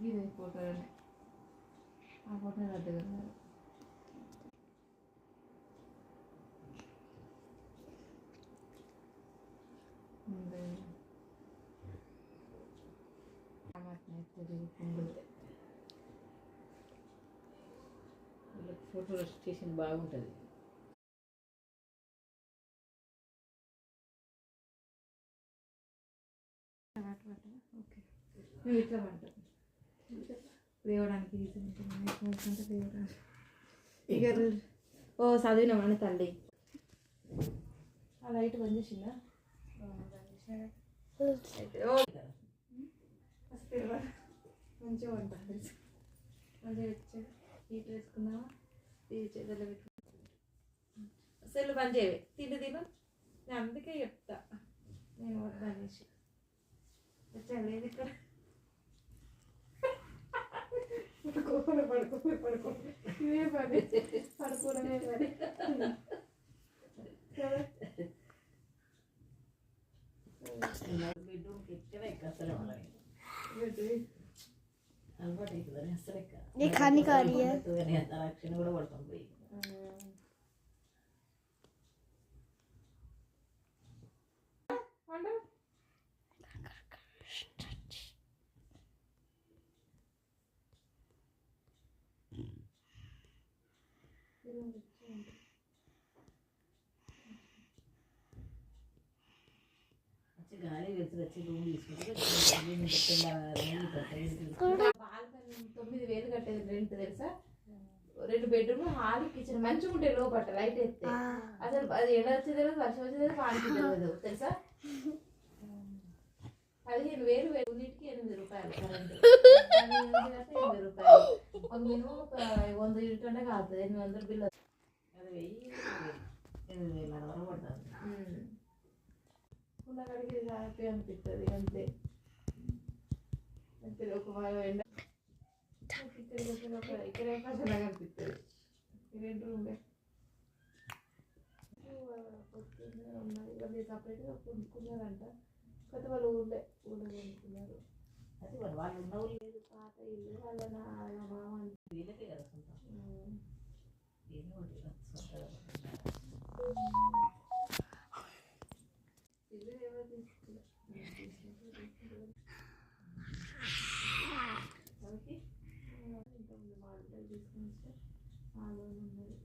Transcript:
ఇదే ఫోటోనే ఆ ఫోటో అడ్డుగా ఫోటో స్టేషన్ బాగుంటుంది. ఓకే నువ్వు ఇట్లా పడతావు లేవడానికి లేవడానికి ఇక ఓ చదివినామని తల్లి ఆ లైట్ బంద్ చేసిందా మంచిగా ఉంటా తెలుసు మంచిగా వచ్చాడు హీట్ వేసుకున్నావా చేతుల్లో పెట్టుకున్నా సెల్ బంద్ చేయవే తిండి తిను నేను అందుకే చెప్తా నేను వద్దనేసి వచ్చాలేదు ఇక్కడ పడుకో ఇవే పని పడుకోవడమే పని బెడ్రూమ్కి ఎక్కడ ఎక్కసలే వాళ్ళని అలవాటు అవుతుందని అసలు రక్షణ కూడా పడుతుంది పోయి గాలి వచ్చి రూమ్ తీసుకుంటే 9,000 కట్టేది రెంట్ తెలుసా 2 బెడ్రూమ్ హాల్ కిచెన్ మంచిగా ఉంటాయి లోపట లైట్ ఎత్తే అసలు అది ఎండ వచ్చేది తెలియదు వర్షం వచ్చేది వానికి తెలియదు తెలుసా 15,000 యూనిట్కి 8 రూపాయలు కరెంట్ 8 రూపాయలు ఒక మినిమం ఒక 100 యూనిట్ అంటే కాదు 800 బిల్ అది 8,000 వరకు పడుతుంది ఉన్నకాడికి హ్యాపీ అనిపిస్తుంది అంతే ఒక ఎండ ఇక్కడే ప్రజలాగా అనిపిస్తుంది 2 రూమ్లే ఉన్నది వాళ్ళు సపరేట్గా కొనుక్కున్నారంట కొత్త వాళ్ళు ఊళ్ళో కొనుక్కున్నారు అది వాళ్ళు ఉన్న ఊళ్ళు లేదు పాత ఇల్లు వాళ్ళ మామ వీళ్ళకే కదా సొంతం ఇల్లు ఎవరు తీసుకున్నారు ఇంతకుముందు మా ఇంట్లో తీసుకుని వస్తే ఆ లోన్ ఉన్నది